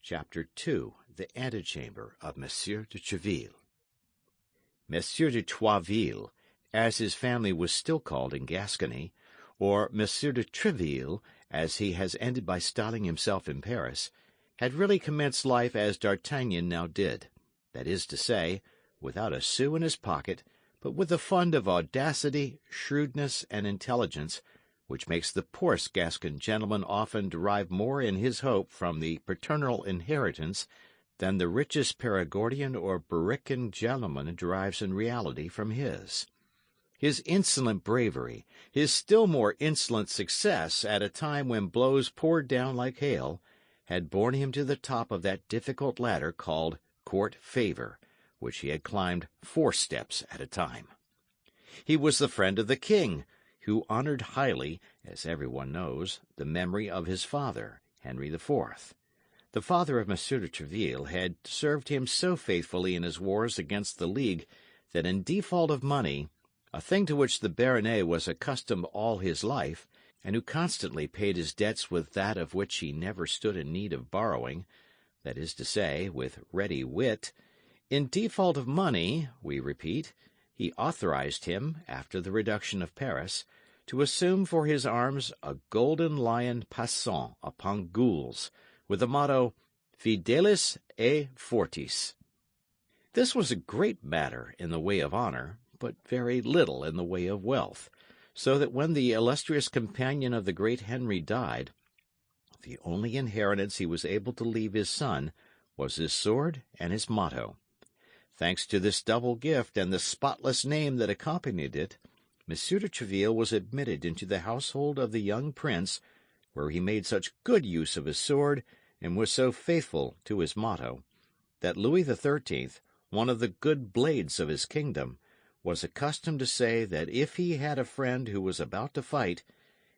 Chapter 2. The Antechamber of Monsieur de Tréville. Monsieur de Tréville, as his family was still called in Gascony, or Monsieur de Tréville, as he has ended by styling himself in Paris, had really commenced life as D'Artagnan now did, that is to say, without a sou in his pocket, but with a fund of audacity, shrewdness, and intelligence, which makes the poorest Gascon gentleman often derive more in his hope from the paternal inheritance than the richest Perigordian or Berrican gentleman derives in reality from his. His insolent bravery, his still more insolent success at a time when blows poured down like hail, had borne him to the top of that difficult ladder called court favour, which he had climbed 4 steps at a time. He was the friend of the king, who honoured highly, as everyone knows, the memory of his father, Henry IV. The father of Monsieur de Tréville had served him so faithfully in his wars against the League that in default of money, a thing to which the baronet was accustomed all his life, and who constantly paid his debts with that of which he never stood in need of borrowing, that is to say, with ready wit, in default of money, we repeat, he authorized him, after the reduction of Paris, to assume for his arms a golden lion passant upon gules, with the motto Fidelis et Fortis. This was a great matter in the way of honour, but very little in the way of wealth, so that when the illustrious companion of the great Henry died, the only inheritance he was able to leave his son was his sword and his motto. Thanks to this double gift and the spotless name that accompanied it, Monsieur de Tréville was admitted into the household of the young prince, where he made such good use of his sword and was so faithful to his motto, that Louis XIII, one of the good blades of his kingdom, was accustomed to say that if he had a friend who was about to fight,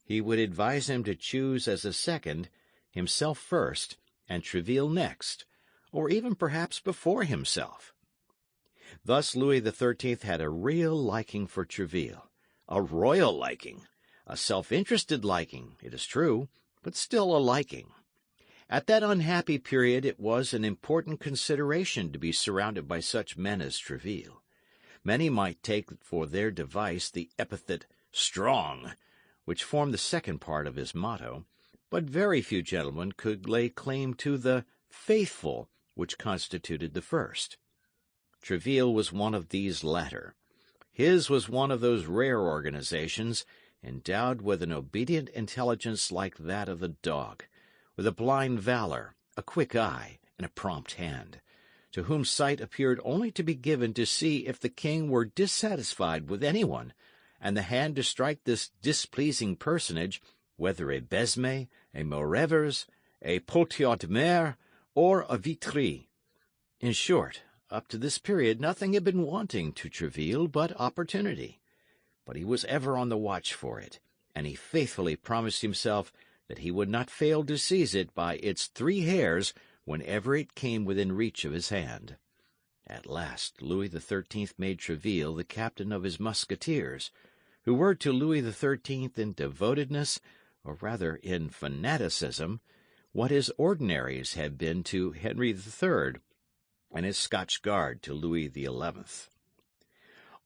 he would advise him to choose as a second, himself first, and Tréville next, or even perhaps before himself. Thus Louis XIII had a real liking for Tréville, a royal liking, a self-interested liking, it is true, but still a liking. At that unhappy period it was an important consideration to be surrounded by such men as Tréville. Many might take for their device the epithet strong, which formed the second part of his motto, but very few gentlemen could lay claim to the faithful, which constituted the first. Tréville was one of these latter. His was one of those rare organizations, endowed with an obedient intelligence like that of the dog, with a blind valour, a quick eye, and a prompt hand, to whom sight appeared only to be given to see if the king were dissatisfied with anyone, and the hand to strike this displeasing personage, whether a Besme, a Maurevers, a Potiot de Mer, or a Vitry. In short, up to this period nothing had been wanting to Tréville but opportunity. But he was ever on the watch for it, and he faithfully promised himself that he would not fail to seize it by its 3 hairs whenever it came within reach of his hand. At last Louis XIII made Tréville the captain of his Musketeers, who were to Louis XIII in devotedness, or rather in fanaticism, what his ordinaries had been to Henry III, and his Scotch Guard to Louis XI.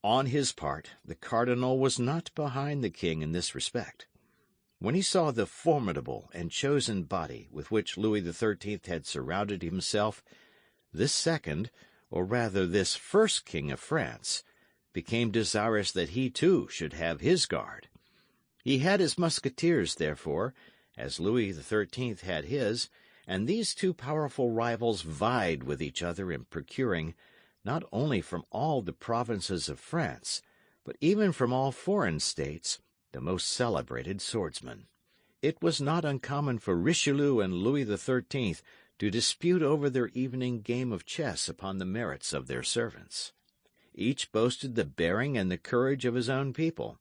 On his part, the cardinal was not behind the king in this respect. When he saw the formidable and chosen body with which Louis XIII had surrounded himself, this second, or rather this first king of France, became desirous that he too should have his guard. He had his Musketeers, therefore, as Louis XIII had his, and these 2 powerful rivals vied with each other in procuring, not only from all the provinces of France, but even from all foreign states, the most celebrated swordsmen. It was not uncommon for Richelieu and Louis XIII to dispute over their evening game of chess upon the merits of their servants. Each boasted the bearing and the courage of his own people.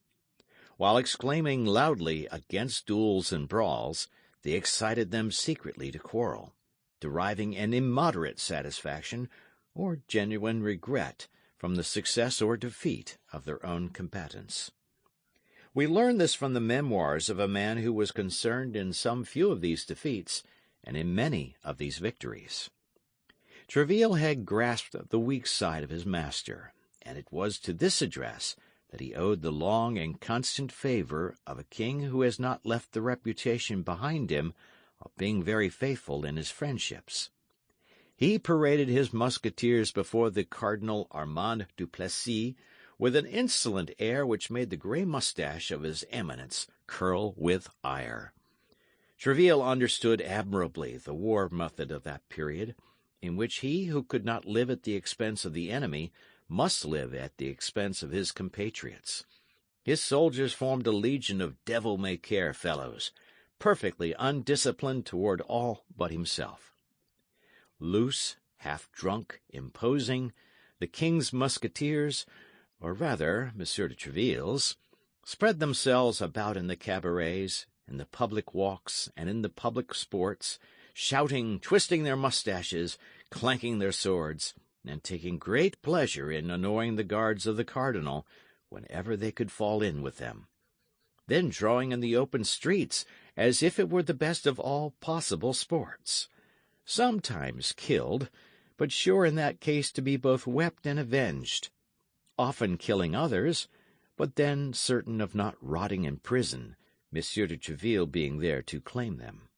While exclaiming loudly against duels and brawls, they excited them secretly to quarrel, deriving an immoderate satisfaction or genuine regret from the success or defeat of their own combatants. We learn this from the memoirs of a man who was concerned in some few of these defeats, and in many of these victories. Tréville had grasped the weak side of his master, and it was to this address that he owed the long and constant favour of a king who has not left the reputation behind him of being very faithful in his friendships. He paraded his musketeers before the Cardinal Armand du Plessis with an insolent air which made the grey moustache of his eminence curl with ire. Tréville understood admirably the war method of that period, in which he who could not live at the expense of the enemy must live at the expense of his compatriots. His soldiers formed a legion of devil-may-care fellows, perfectly undisciplined toward all but himself. Loose, half-drunk, imposing, the king's musketeers, or rather Monsieur de Tréville's, spread themselves about in the cabarets, in the public walks, and in the public sports, shouting, twisting their moustaches, clanking their swords, and taking great pleasure in annoying the guards of the cardinal whenever they could fall in with them. Then drawing in the open streets, as if it were the best of all possible sports. Sometimes killed, but sure in that case to be both wept and avenged. Often killing others, but then certain of not rotting in prison, Monsieur de Tréville being there to claim them.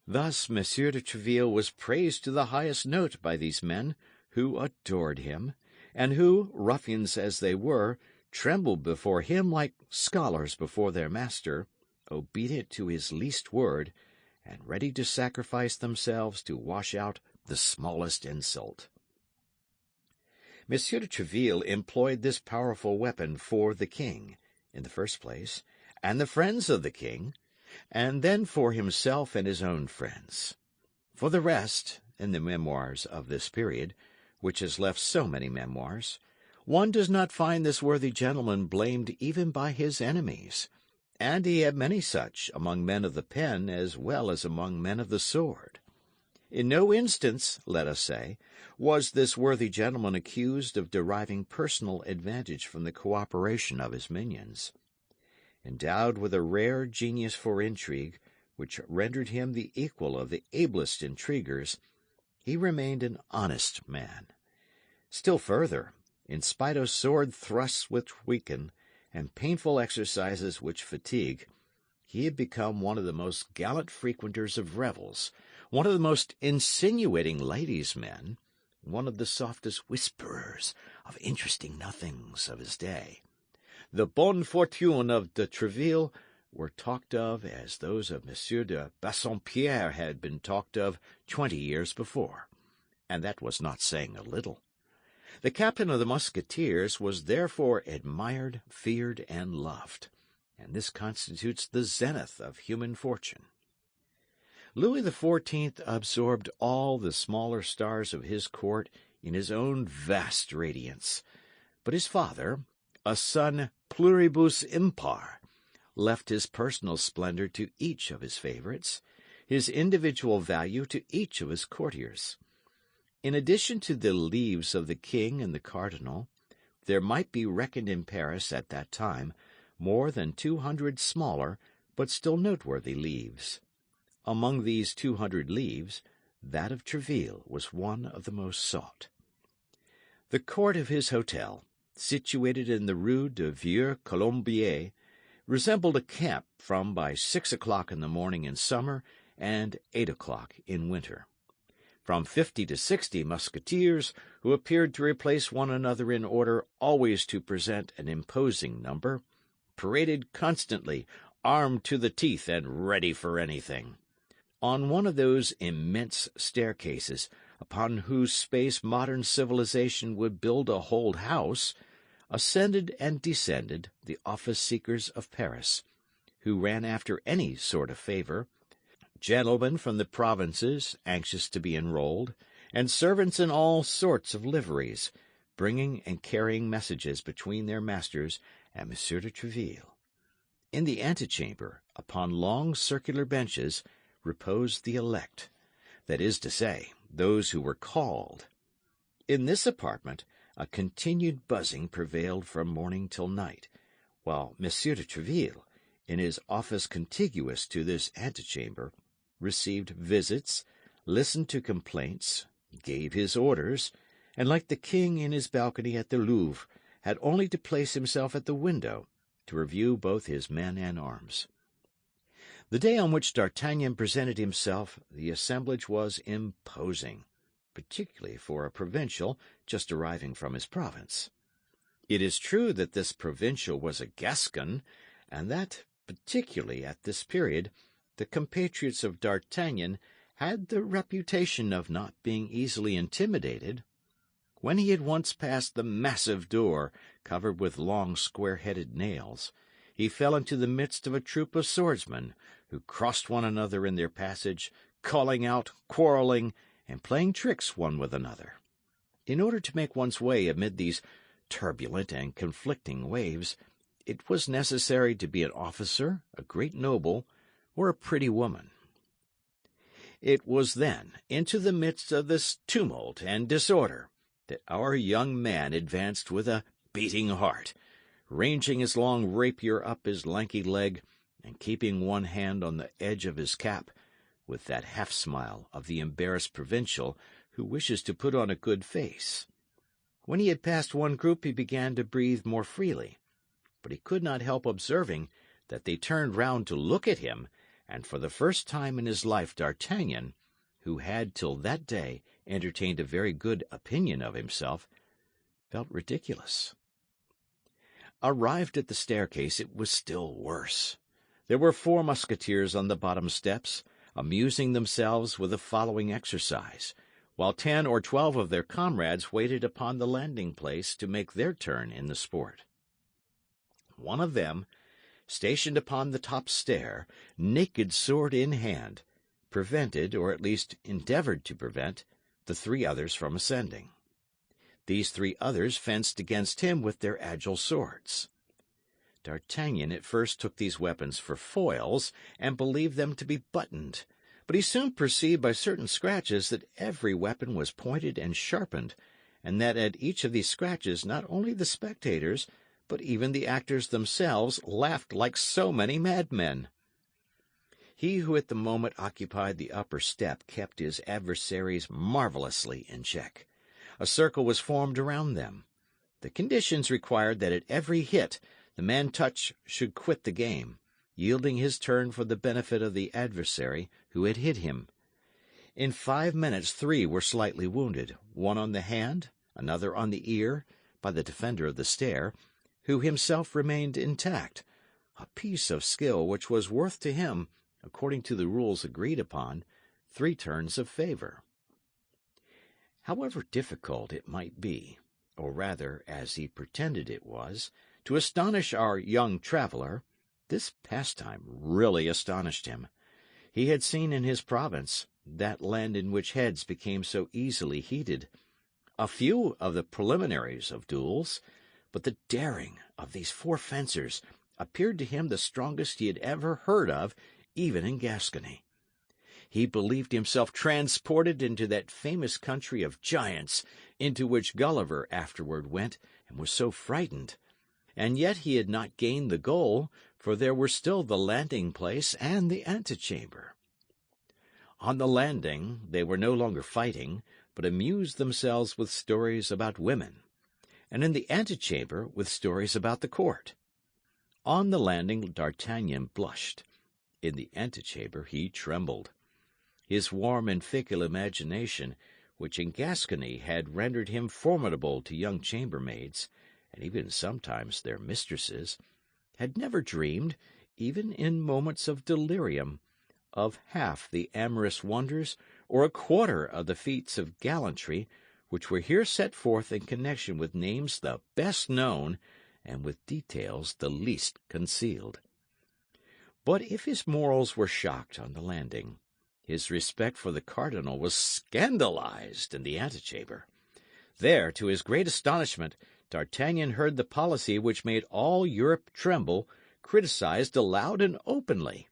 Thus Monsieur de Tréville was praised to the highest note by these men, who adored him, and who, ruffians as they were, trembled before him like scholars before their master, obedient to his least word, and ready to sacrifice themselves to wash out the smallest insult. Monsieur de Tréville employed this powerful weapon for the king, in the first place, and the friends of the king, and then for himself and his own friends. For the rest, in the memoirs of this period, which has left so many memoirs, one does not find this worthy gentleman blamed even by his enemies, and he had many such among men of the pen as well as among men of the sword. In no instance, let us say, was this worthy gentleman accused of deriving personal advantage from the cooperation of his minions. Endowed with a rare genius for intrigue, which rendered him the equal of the ablest intriguers, he remained an honest man. Still further, in spite of sword thrusts which weaken, and painful exercises which fatigue, he had become one of the most gallant frequenters of revels, one of the most insinuating ladies' men, one of the softest whisperers of interesting nothings of his day. The bonnes fortunes of de Tréville were talked of as those of Monsieur de Bassompierre had been talked of 20 years before, and that was not saying a little. The captain of the Musketeers was therefore admired, feared, and loved, and this constitutes the zenith of human fortune. Louis XIV absorbed all the smaller stars of his court in his own vast radiance, but his father, a son pluribus impar, left his personal splendor to each of his favorites, his individual value to each of his courtiers. In addition to the leaves of the king and the cardinal, there might be reckoned in Paris at that time more than 200 smaller but still noteworthy leaves. Among these 200 leaves, that of Tréville was one of the most sought. The court of his hotel, situated in the Rue de Vieux Colombier, resembled a camp from by 6 o'clock in the morning in summer and 8 o'clock in winter. From 50 to 60 musketeers, who appeared to replace one another in order always to present an imposing number, paraded constantly, armed to the teeth and ready for anything. On one of those immense staircases, upon whose space modern civilization would build a whole house, ascended and descended the office-seekers of Paris, who ran after any sort of favour, gentlemen from the provinces anxious to be enrolled, and servants in all sorts of liveries, bringing and carrying messages between their masters and Monsieur de Tréville. In the antechamber, upon long circular benches, reposed the elect, that is to say, those who were called. In this apartment a continued buzzing prevailed from morning till night, while Monsieur de Tréville, in his office contiguous to this antechamber, received visits, listened to complaints, gave his orders, and like the king in his balcony at the Louvre, had only to place himself at the window to review both his men and arms. The day on which D'Artagnan presented himself, the assemblage was imposing, particularly for a provincial just arriving from his province. It is true that this provincial was a Gascon, and that, particularly at this period, the compatriots of D'Artagnan had the reputation of not being easily intimidated. When he had once passed the massive door, covered with long square-headed nails, he fell into the midst of a troop of swordsmen, who crossed one another in their passage, calling out, quarrelling, and playing tricks one with another. In order to make one's way amid these turbulent and conflicting waves, it was necessary to be an officer, a great noble, or a pretty woman. It was then, into the midst of this tumult and disorder, that our young man advanced with a beating heart, ranging his long rapier up his lanky leg, and keeping one hand on the edge of his cap, with that half-smile of the embarrassed provincial who wishes to put on a good face. When he had passed one group he began to breathe more freely, but he could not help observing that they turned round to look at him, and for the first time in his life D'Artagnan, who had till that day entertained a very good opinion of himself, felt ridiculous. Arrived at the staircase, it was still worse. There were 4 musketeers on the bottom steps, amusing themselves with the following exercise, while 10 or 12 of their comrades waited upon the landing-place to make their turn in the sport. One of them, stationed upon the top stair, naked sword in hand, prevented, or at least endeavoured to prevent, the 3 others from ascending. These 3 others fenced against him with their agile swords. D'Artagnan at first took these weapons for foils, and believed them to be buttoned, but he soon perceived by certain scratches that every weapon was pointed and sharpened, and that at each of these scratches not only the spectators, but even the actors themselves laughed like so many madmen. He who at the moment occupied the upper step kept his adversaries marvellously in check. A circle was formed around them. The conditions required that at every hit the man touched should quit the game, yielding his turn for the benefit of the adversary who had hit him. In 5 minutes 3 were slightly wounded, one on the hand, another on the ear, by the defender of the stair, who himself remained intact, a piece of skill which was worth to him, according to the rules agreed upon, 3 turns of favour. However difficult it might be, or rather, as he pretended it was, to astonish our young traveller, this pastime really astonished him. He had seen in his province, that land in which heads became so easily heated, a few of the preliminaries of duels, but the daring of these 4 fencers appeared to him the strongest he had ever heard of, even in Gascony. He believed himself transported into that famous country of giants into which Gulliver afterward went and was so frightened. And yet he had not gained the goal, for there were still the landing-place and the antechamber. On the landing they were no longer fighting, but amused themselves with stories about women, and in the antechamber with stories about the court. On the landing D'Artagnan blushed. In the antechamber he trembled. His warm and fickle imagination, which in Gascony had rendered him formidable to young chambermaids, and even sometimes their mistresses, had never dreamed, even in moments of delirium, of half the amorous wonders or a quarter of the feats of gallantry which were here set forth in connection with names the best known and with details the least concealed. But if his morals were shocked on the landing, his respect for the cardinal was scandalized in the antechamber. There, to his great astonishment, D'Artagnan heard the policy which made all Europe tremble criticized aloud and openly,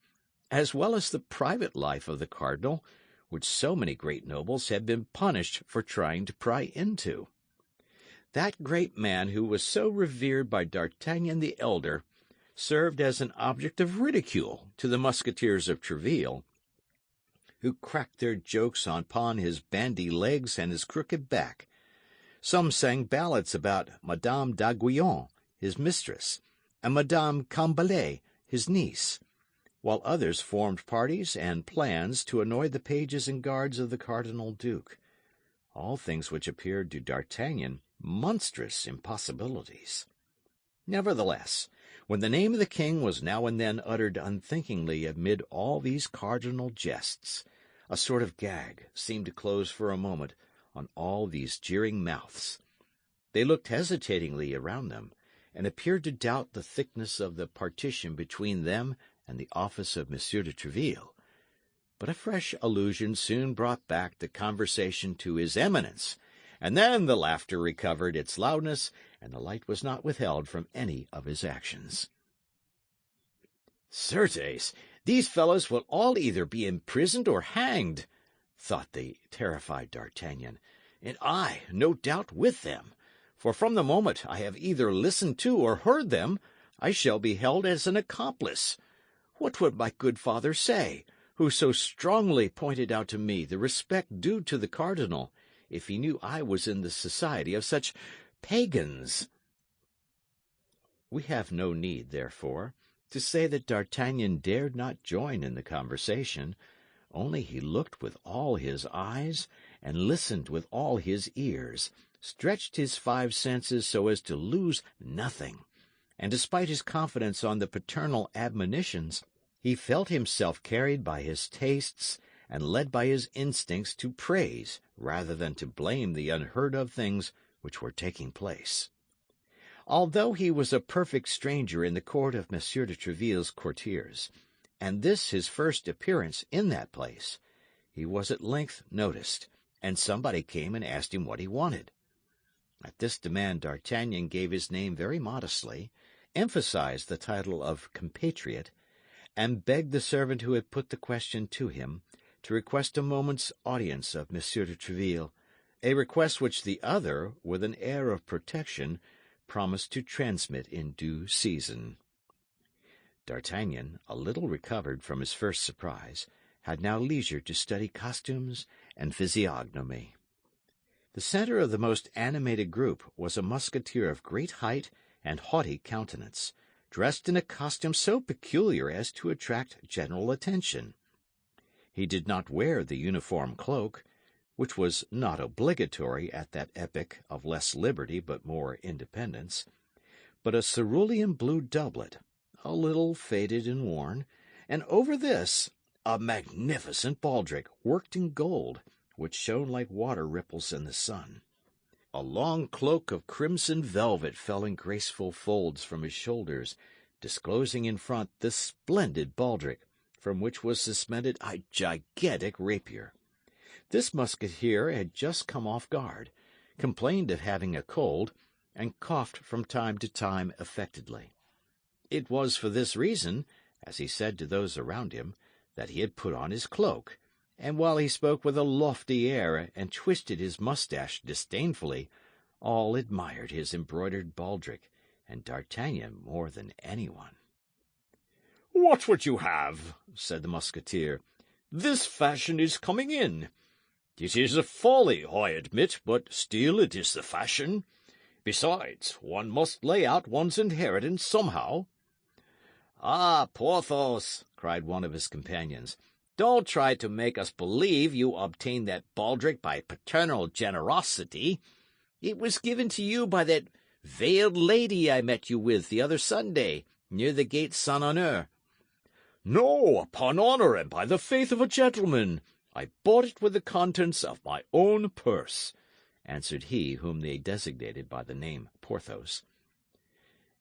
as well as the private life of the cardinal, which so many great nobles had been punished for trying to pry into. That great man who was so revered by D'Artagnan the elder served as an object of ridicule to the musketeers of Tréville, who cracked their jokes upon his bandy legs and his crooked back. Some sang ballads about Madame d'Aiguillon, his mistress, and Madame Cambalet, his niece, while others formed parties and plans to annoy the pages and guards of the Cardinal Duke, all things which appeared to D'Artagnan monstrous impossibilities. Nevertheless, when the name of the king was now and then uttered unthinkingly amid all these cardinal jests, a sort of gag seemed to close for a moment on all these jeering mouths. They looked hesitatingly around them, and appeared to doubt the thickness of the partition between them and the office of Monsieur de Tréville. But a fresh allusion soon brought back the conversation to his Eminence, and then the laughter recovered its loudness, and the light was not withheld from any of his actions. "Certes, these fellows will all either be imprisoned or hanged," thought the terrified D'Artagnan, "and I, no doubt, with them. For from the moment I have either listened to or heard them, I shall be held as an accomplice. What would my good father say, who so strongly pointed out to me the respect due to the cardinal, if he knew I was in the society of such pagans?" We have no need, therefore, to say that D'Artagnan dared not join in the conversation, only he looked with all his eyes, and listened with all his ears, stretched his five senses so as to lose nothing, and despite his confidence on the paternal admonitions, he felt himself carried by his tastes and led by his instincts to praise rather than to blame the unheard-of things which were taking place. Although he was a perfect stranger in the court of Monsieur de Tréville's courtiers, and this his first appearance in that place, he was at length noticed, and somebody came and asked him what he wanted. At this demand D'Artagnan gave his name very modestly, emphasized the title of compatriot, and begged the servant who had put the question to him to request a moment's audience of Monsieur de Tréville, a request which the other, with an air of protection, promised to transmit in due season. D'Artagnan, a little recovered from his first surprise, had now leisure to study costumes and physiognomy. The centre of the most animated group was a musketeer of great height and haughty countenance, dressed in a costume so peculiar as to attract general attention. He did not wear the uniform cloak, which was not obligatory at that epoch of less liberty but more independence, but a cerulean blue doublet, a little faded and worn, and over this a magnificent baldric worked in gold, which shone like water ripples in the sun. A long cloak of crimson velvet fell in graceful folds from his shoulders, disclosing in front the splendid baldric, from which was suspended a gigantic rapier. This musketeer had just come off guard, complained of having a cold, and coughed from time to time affectedly. It was for this reason, as he said to those around him, that he had put on his cloak, and while he spoke with a lofty air and twisted his moustache disdainfully, all admired his embroidered baldric, and D'Artagnan more than anyone. "What would you have?" said the Musketeer. "This fashion is coming in. It is a folly, I admit, but still it is the fashion. Besides, one must lay out one's inheritance somehow." "Ah, Porthos," cried one of his companions, "don't try to make us believe you obtained that baldric by paternal generosity. It was given to you by that veiled lady I met you with the other Sunday, near the gate Saint-Honore." "No, upon honour and by the faith of a gentleman. I bought it with the contents of my own purse," answered he whom they designated by the name Porthos.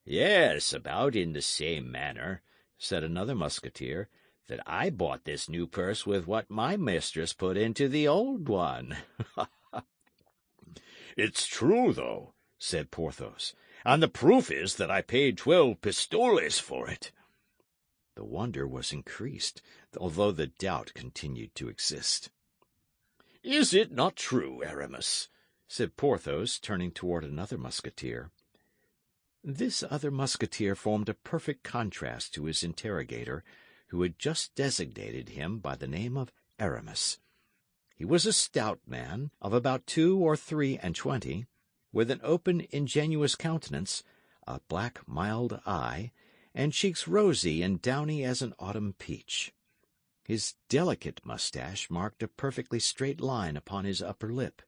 "Yes, about in the same manner," said another musketeer, "that I bought this new purse with what my mistress put into the old one." "It's true, though," said Porthos, "and the proof is that I paid 12 pistoles for it." The wonder was increased, although the doubt continued to exist. "Is it not true, Aramis?" said Porthos, turning toward another musketeer. This other musketeer formed a perfect contrast to his interrogator, who had just designated him by the name of Aramis. He was a stout man, of about 2 or 23, with an open, ingenuous countenance, a black, mild eye, and cheeks rosy and downy as an autumn peach. His delicate moustache marked a perfectly straight line upon his upper lip.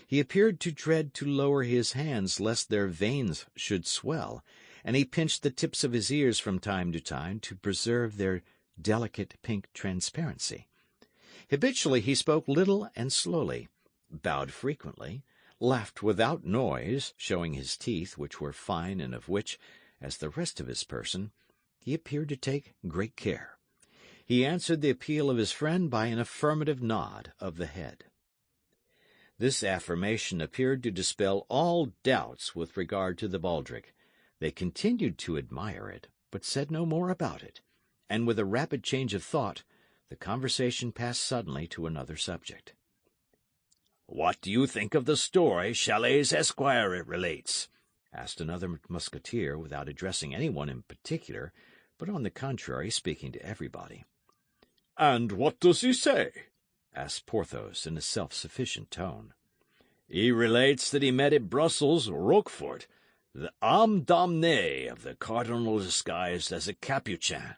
He appeared to dread to lower his hands lest their veins should swell, and he pinched the tips of his ears from time to time to preserve their delicate pink transparency. Habitually he spoke little and slowly, bowed frequently, laughed without noise, showing his teeth, which were fine and of which, as the rest of his person, he appeared to take great care. He answered the appeal of his friend by an affirmative nod of the head. This affirmation appeared to dispel all doubts with regard to the baldric. They continued to admire it, but said no more about it, and with a rapid change of thought, the conversation passed suddenly to another subject. "What do you think of the story Chalet's esquire relates?" asked another musketeer, without addressing anyone in particular, but on the contrary speaking to everybody. "And what does he say?" asked Porthos in a self-sufficient tone. "He relates that he met at Brussels Roquefort, the âme damnée of the cardinal disguised as a Capuchin,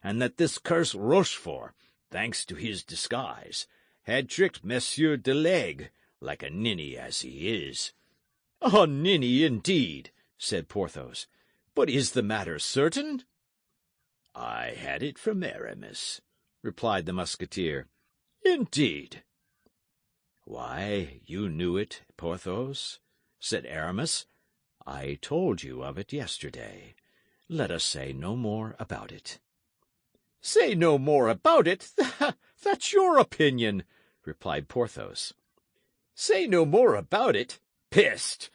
and that this cursed Rochefort, thanks to his disguise, had tricked Monsieur de Laigle, like a ninny as he is." "A ninny, indeed," said Porthos. "But is the matter certain?" "I had it from Aramis," replied the Musketeer. "Indeed." "Why, you knew it, Porthos," said Aramis. "I told you of it yesterday. Let us say no more about it." "Say no more about it? That's your opinion," replied Porthos. "Say no more about it? Peste!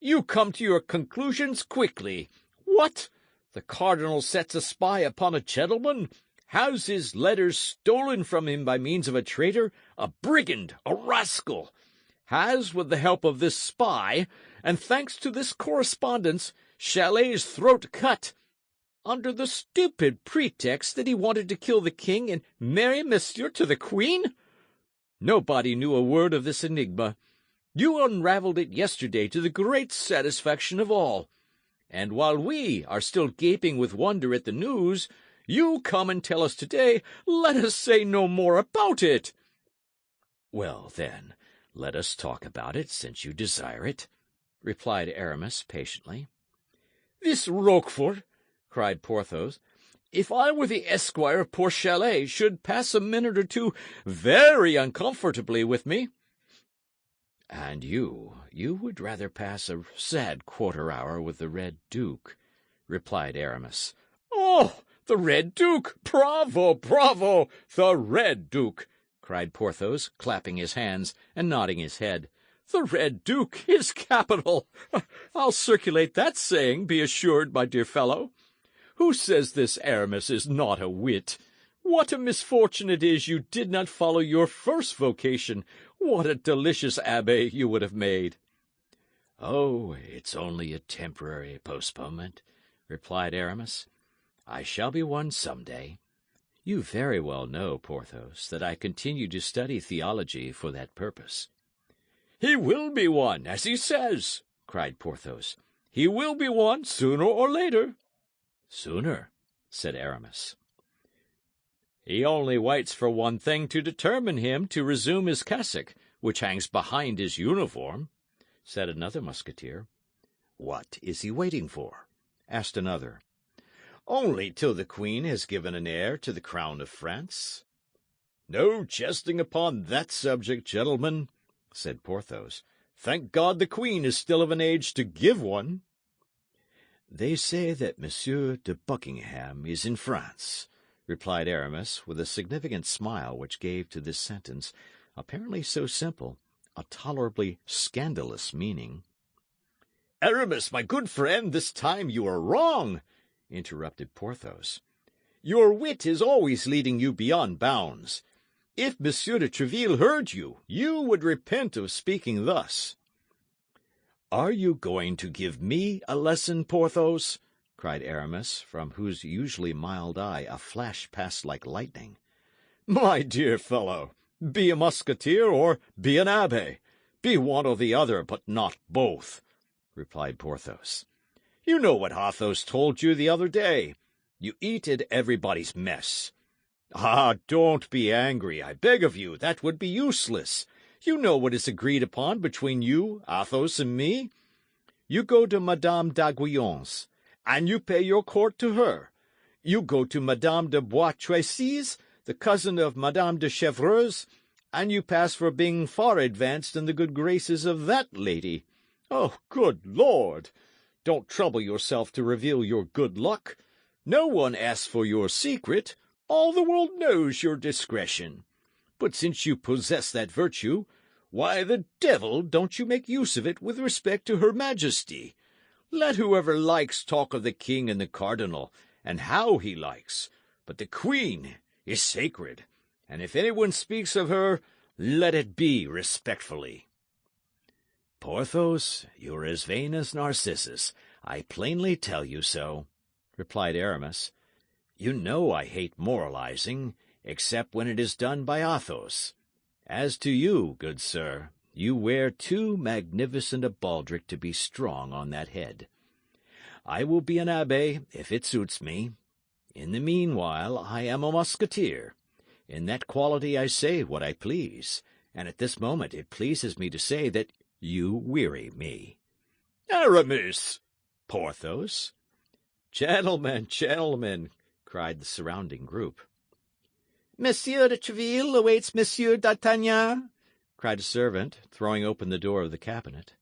You come to your conclusions quickly. What? The cardinal sets a spy upon a gentleman, has his letters stolen from him by means of a traitor, a brigand, a rascal, has, with the help of this spy, and thanks to this correspondence, Chalet's throat cut, under the stupid pretext that he wanted to kill the king and marry Monsieur to the queen? Nobody knew a word of this enigma. You unravelled it yesterday to the great satisfaction of all. And while we are still gaping with wonder at the news, you come and tell us today, let us say no more about it. Well, then, let us talk about it, since you desire it, replied Aramis patiently. This Roquefort, cried Porthos, if I were the esquire of poor Chalet, should pass a minute or two very uncomfortably with me. And you would rather pass a sad quarter-hour with the Red Duke, replied Aramis. Oh, the Red Duke! Bravo, bravo! The Red Duke! cried Porthos, clapping his hands and nodding his head. The Red Duke is capital! I'll circulate that saying, be assured, my dear fellow. Who says this Aramis is not a wit? What a misfortune it is you did not follow your first vocation! What a delicious abbé you would have made! Oh, it's only a temporary postponement, replied Aramis. I shall be one some day. You very well know, Porthos, that I continue to study theology for that purpose. He will be one, as he says, cried Porthos. He will be one sooner or later. Sooner, said Aramis. He only waits for one thing to determine him to resume his cassock, which hangs behind his uniform, said another musketeer. What is he waiting for? asked another. Only till the queen has given an heir to the crown of France. No jesting upon that subject, gentlemen, said Porthos. Thank God the queen is still of an age to give one. They say that Monsieur de Buckingham is in France, replied Aramis, with a significant smile which gave to this sentence, apparently so simple, a tolerably scandalous meaning. Aramis, my good friend, this time you are wrong, interrupted Porthos. Your wit is always leading you beyond bounds. If Monsieur de Tréville heard you, you would repent of speaking thus. Are you going to give me a lesson, Porthos? cried Aramis, from whose usually mild eye a flash passed like lightning. My dear fellow, be a musketeer or be an abbé. Be one or the other, but not both, replied Porthos. You know what Athos told you the other day. You eat at everybody's mess. Ah, don't be angry, I beg of you. That would be useless. You know what is agreed upon between you, Athos, and me. You go to Madame d'Aiguillon's, and you pay your court to her. You go to Madame de Bois Tracy's, the cousin of Madame de Chevreuse, and you pass for being far advanced in the good graces of that lady. Oh, good Lord! Don't trouble yourself to reveal your good luck. No one asks for your secret. All the world knows your discretion. But since you possess that virtue, why the devil don't you make use of it with respect to Her Majesty? Let whoever likes talk of the king and the cardinal, and how he likes, but the queen is sacred, and if anyone speaks of her, let it be respectfully. Porthos, you're as vain as Narcissus. I plainly tell you so, replied Aramis. You know I hate moralizing, except when it is done by Athos. As to you, good sir, you wear too magnificent a baldric to be strong on that head. I will be an abbé if it suits me. In the meanwhile I am a musketeer. In that quality I say what I please, and at this moment it pleases me to say that you weary me. Aramis! Porthos! Gentlemen, gentlemen! Cried the surrounding group. Monsieur de Tréville awaits Monsieur d'Artagnan, cried a servant, throwing open the door of the cabinet.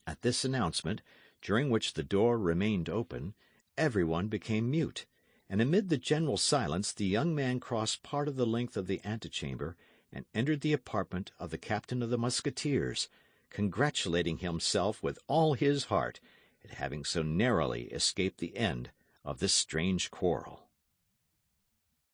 At this announcement, during which the door remained open, everyone became mute, and amid the general silence the young man crossed part of the length of the antechamber and entered the apartment of the captain of the Musketeers, congratulating himself with all his heart at having so narrowly escaped the end of this strange quarrel.